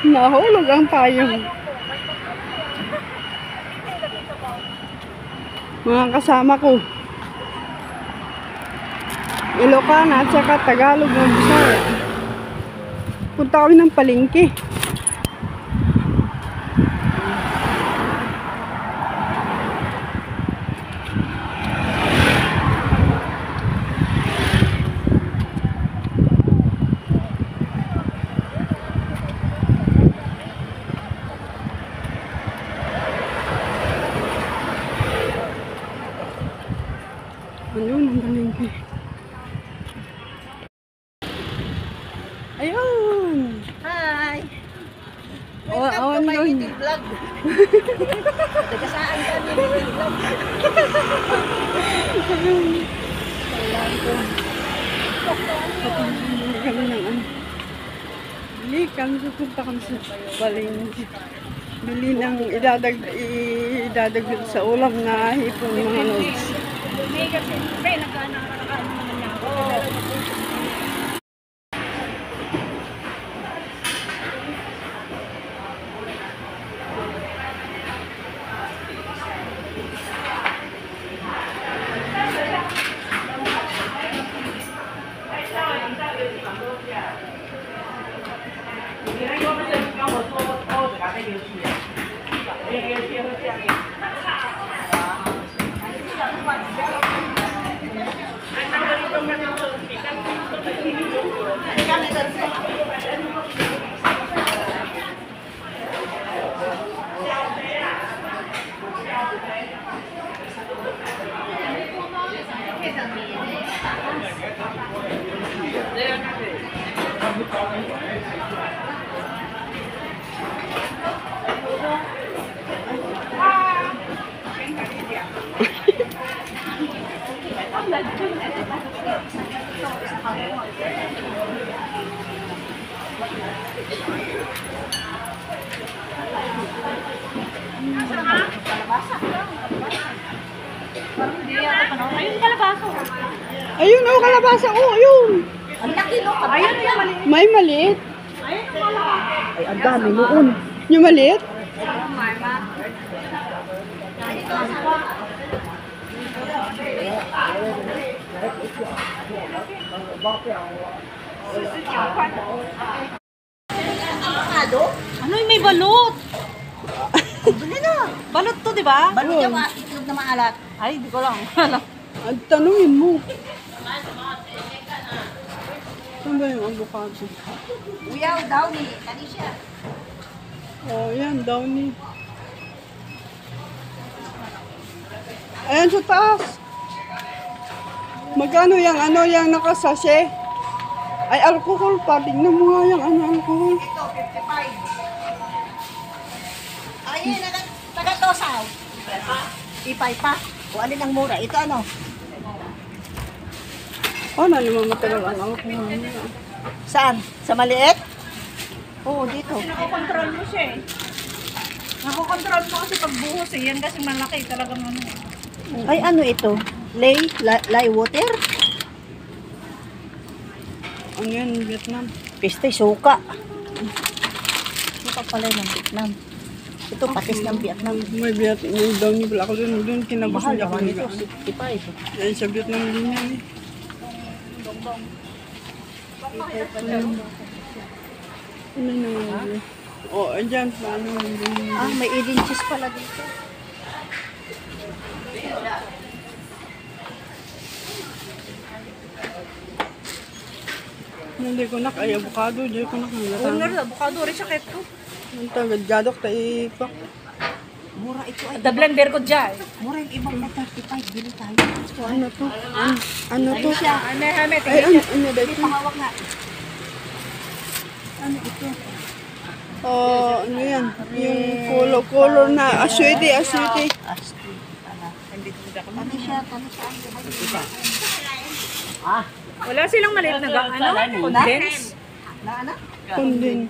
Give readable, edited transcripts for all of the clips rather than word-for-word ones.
Nahulog ang payong. Mga kasama ko. Ilocana at saka Tagalog ng Bisaya. Punta kami ng palengke. Ayun, ang palengke. Ayun! Hi! Welcome to my little vlog. Nagasaan kami little vlog. Kami ng ano. Bili kami, pupunta kami sa palengke. Bili ng idadagdag sa ulam na hipong mga nodes. May kasi, pre, nagkaan naman niya ako. Ayun, oh, kalabasa. Oh, ayun. Ang laki, no? Ayun, yung maliit. May maliit. Ay, ang dami noon. Yung maliit? Ano yung may balot? Bili na. Balot to, di ba? Balot yung itlog na maalat. Ay, di ko lang. At tanungin mo. Saan ba yung avocado? Uyaw, downy. Kanisya. Oh, yan, downy. Ayan sa taas. Magkano yung ano yung nakasashe? Ay, alcohol pa. Tingnan mo nga yung ano, alcohol. Ito, 55. Ayun, taga-tosaw. Ipay pa. O alin ang mura? Ito ano? Oh, nanimamatagal ang alcohol. Saan? Sa maliit? Oo, dito. Nakokontrol mo siya eh. Nakokontrol mo kasi pagbuhos eh. Yan kasi malaki talagang ano. Ay, ano ito? Lay water? Ano yan, Vietnam? Piste, suka. Suka pala ng Vietnam. Ito, patis ng Vietnam. May Vietnam, may downy pala ako doon kinabas Mahal niya ako naman ito, ng 65. yan sa Vietnam din yan eh. Ano naman yun? Oh, andyan, paano yun? Ah, may Eden cheese pala dito. Hindi ko nak, ay avocado, di ko nak Owner, nangatang. avocado rin siya keto. Ang tagad, gadok tayo ipak. Mura ito ay. The blender ko dyan. Mura yung ibang na 35. Bili tayo. Ano to? Ano to? Ano hamet? Ay, ano ba Hindi ito? pahawak nga. Ano ito? Oh, ano yan? Yung color na aswete, aswete. Asti. Tani siya. Ah, Wala silang maliit na ano? Condense? na ano? Kundin.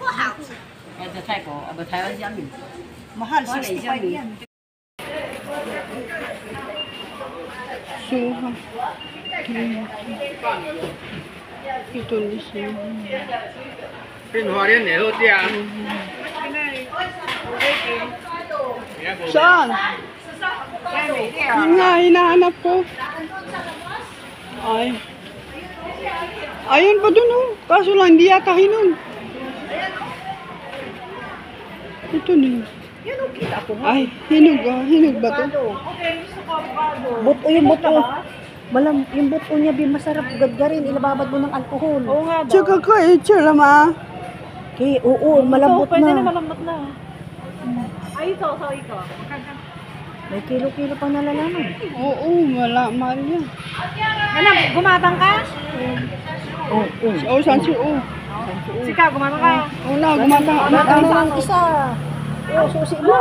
Mahal, 65 yan. Suha. Ito na siya. Saan? Yun nga, hinahanap ko. Ay. Ayun pa dun oh. Kaso lang, hindi yata hinog. Ito na yun. Yan ang kita ko. Ay, hinog ah. Hinog ba to? Buto yung buto. Yung buto niya masarap gadgarin. Ilababad mo ng alcohol. Oo nga daw. Tsaka ka eh, lama. Okay, oo, malambot Pwede na na. malambot na. Ay, ito. May kilo-kilo pang nalalaman. Oo, mahal yan. Ano, gumatang ka? Oo, oo. Oh, saan si O? Sika, gumatang ka. Oo na, gumatang. Matang na lang isa. Oo, susi mo.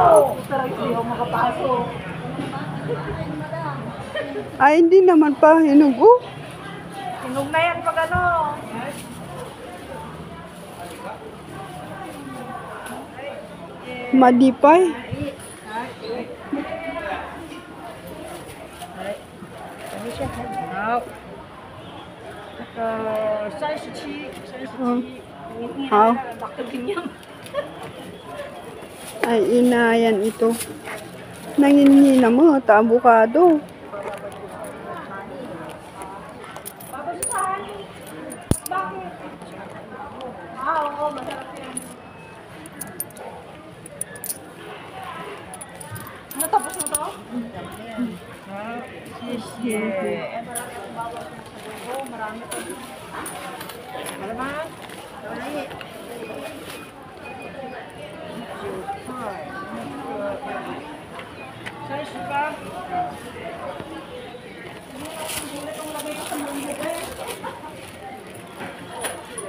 Ay, hindi naman pa hinog oh. Hinog na yan pag ano. Madipay. How? Ay, inayan ito. Nanginina mo, avocado. Natapos mo to?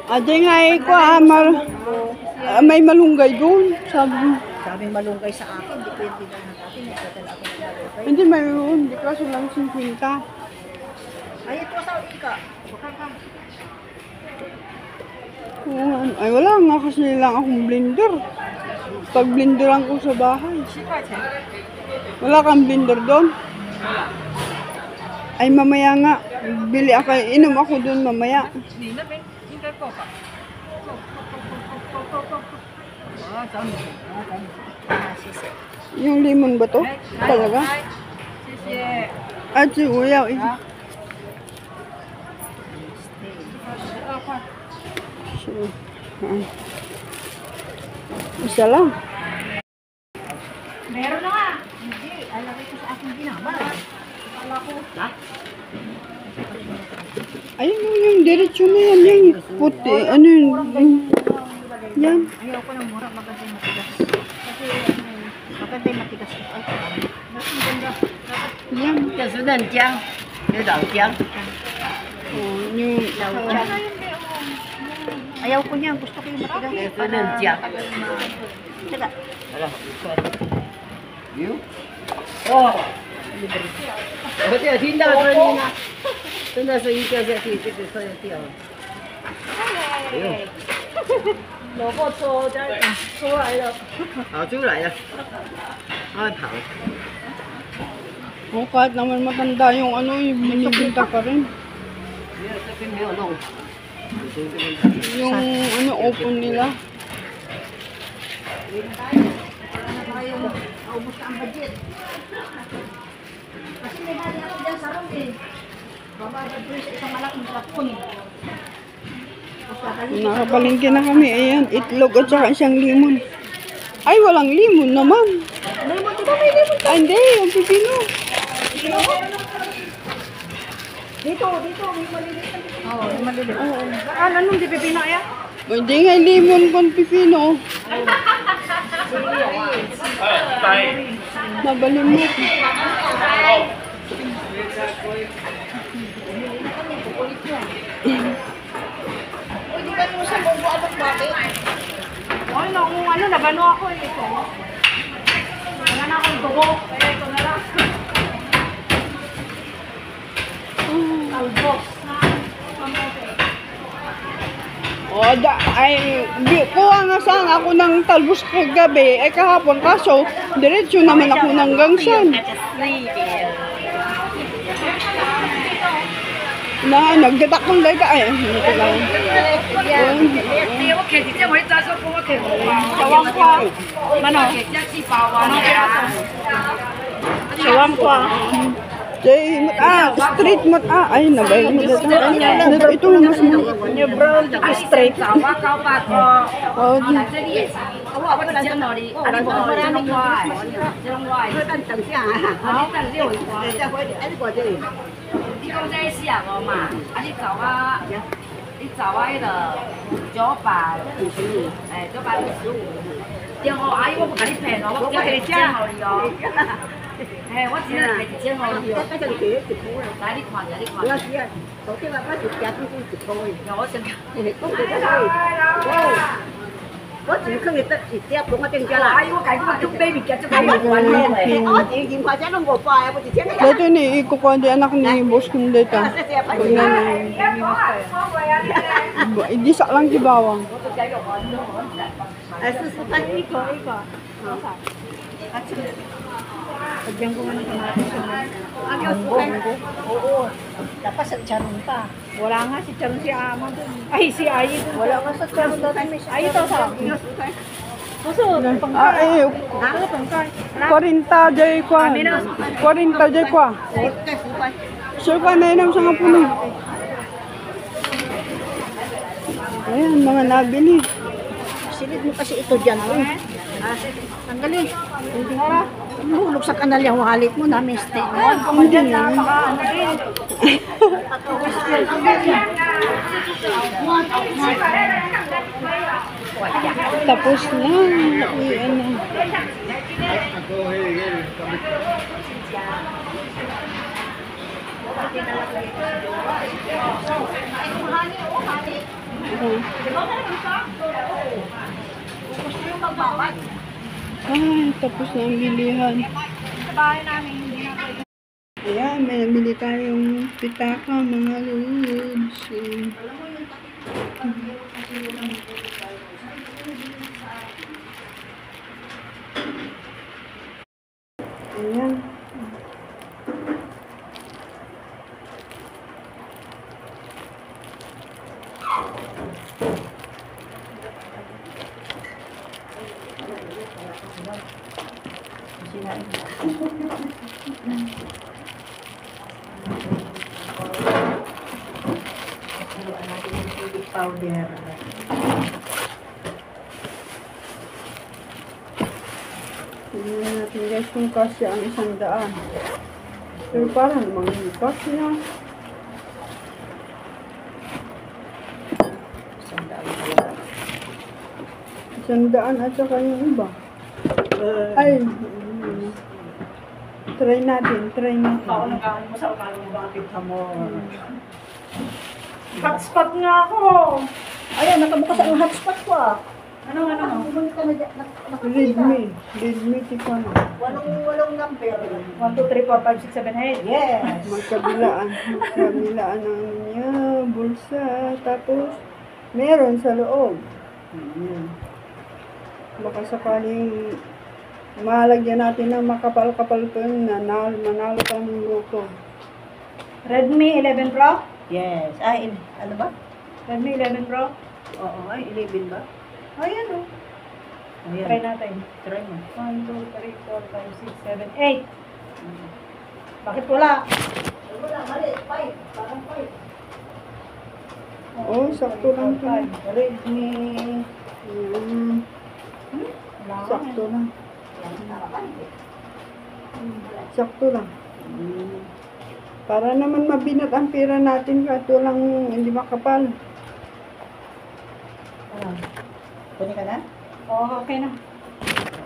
Ate nga eh, may malunggay doon. Sabing malunggay sa akin, di pwede na natin. Nagdadala ako ng malunggay. Hindi mayroon, hindi kaso lang 50. Ay, ito sa ika. Oo nga. Ay, wala nga kasi lang akong blender. Pag blenderan ko sa bahay. Wala kang blender doon? Ay, mamaya nga. Bili ako, inom ako doon mamaya. Yung lemon ba to? Talaga? At si Uyaw. Isa lang. Meron na nga. Hindi, alagay ko sa aking ginama. Akala ko, ha? Ayun yung diretsyo na yan. Yung puti. Ano yun? Yan. Ayaw ko ng mura, maganda yung matigas. Kasi, maganda yung matigas. Ay, mas maganda. Yan. 这是嫩姜，有老姜。 Oh, yung... Ayaw ko niya, gusto ko yung matigas. 这是嫩姜。 Teka, 好了，快。哟。哦。我这听到声音了，真的声音掉下去，这个快要掉了。哎呦，萝卜出来了。跑出来了，它会跑。 Oh, kahit naman matanda yung ano, yung binibinta pa rin. 没有，这边没有弄。这边 Yung ano, open nila. wala na tayo. Naubos na ang budget. Kasi may mali ako dyan sa room eh. Babagad ko sa isang malaking rapon. Nakapalingki na kami. Ayan, itlog at saka isang limon. Ay, walang limon naman. Lemon, di ba may lemon? Ay, hindi, yung pipino. Dito, may maliliit na dito. Oo, may maliliit. Oo. Anong di pipino kaya? Oh, hindi nga limon kung pipino. Nabalimot. Pwede ba yung sa bubo abot bakit? Ay, naku, ano, nagano ako eh. Ito. Wala na akong dugo. Kaya ito na lang. Albos. Oh, kuha nga sana ako ng talbos kagabi. Eh, kahapon kaso, diretso naman ako ng gangsan. Na, nagdadak kong daga eh. Hindi ko lang. Sawangkwa. Mano? Anong piraso? Sawangkwa. Jay, street mat, ay, nabayag mo dito. Ito, mas mo. Yung brown straight. Oh, có chị không người ta chỉ tiếp cũng có tiền cho lại có cái mà chúc baby kia cho baby quán lên này có chị kiếm qua chắc nó ngồi qua có chị chết này dito ni, ikukuha di anak ni boss kong dito. Hindi sa lang si bawang. à sư sư tay Iko. Lagyan ko nga ng kamatis. Oo. Dapat sa Charon pa. Wala nga si Charon si Ama dun. Ay, si Ayi dun. Wala nga sa Charon dun. Ay, ito sa. Puso, pangkay. Ah, eh, 40 jay kwa. 40 jay kwa. Sure ka na yun sa nga puno. Ayan, mga nabili. silid mo kasi ito dyan tanggalin hindi nga mahulog sa kanal yung wallet mo na mistake Hindi na. Tapos na. Ano. Ay, tapos na ang bilihan. Ayan, may nabili tayong pitaka, mga lods. Ayan. powder Tingnan natin guys kung kasi ang 100. Pero parang namang hindi kasi na. 100 at saka yung iba. Ay, try natin. Mo sa umalang mo bakit mo. Hotspot nga ako. ayan nakabukas ang hotspot ko Ano? bumalik ka na dyan Redmi, tiko na. walong number 1, 2, 3, 4, 5, 6, 7, 8. yes Magkabilaan ang ano niya, bulsa. Tapos, meron sa loob. Ayan. Baka sakaling malagyan natin ng makapal-kapal ko yun na manalo ka ng luto. Redmi 11 Pro? yes ay ano ba Redmi 11 Pro? oo ay 11 ba Ayan o. ayan Try natin. try mo 1, 2, 3, 4, 5, 6, 7, 8. Bakit wala? wala mali 5 parang 5 Oh, sakto lang to. Redmi. Ayan. Sakto lang. Sakto lang. Para naman mabinat ang pera natin kato lang hindi makapal. pwede ka na Oh, okay na.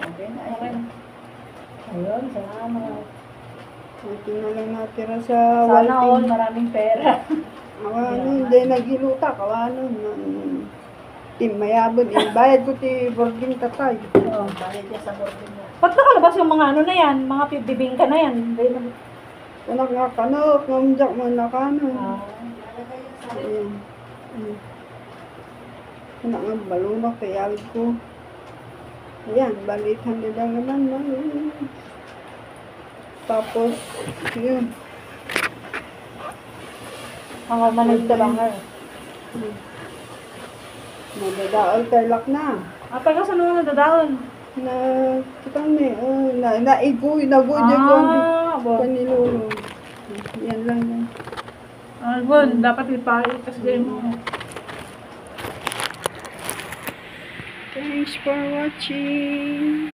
okay na Okay na. Ayun, salamat. Ito na lang natira sa Sana all walting. maraming pera. Ano, hindi naghiluta. Kawano. Tim, mayabon. Bayad ko ti boarding tatay. Oo. bayad niya sa boarding mo Pag nakalabas yung mga ano na yan, mga bibingka na yan. Hindi na. Anak nga kanok. Mamjak mo na kanon. Ayan. Ayan. Anak nga balunok. Kaya ko. Ayan, balitan nila naman. Tapos, yun. Ang manay ka lang eh. Nadadaol kay Lakna. Apay ka sa nung nadadaon. Na, kitang naigoy niya kung Abo. kanilolo. Yan lang yan. Bon, dapat ipait kasi mo. Thanks for watching.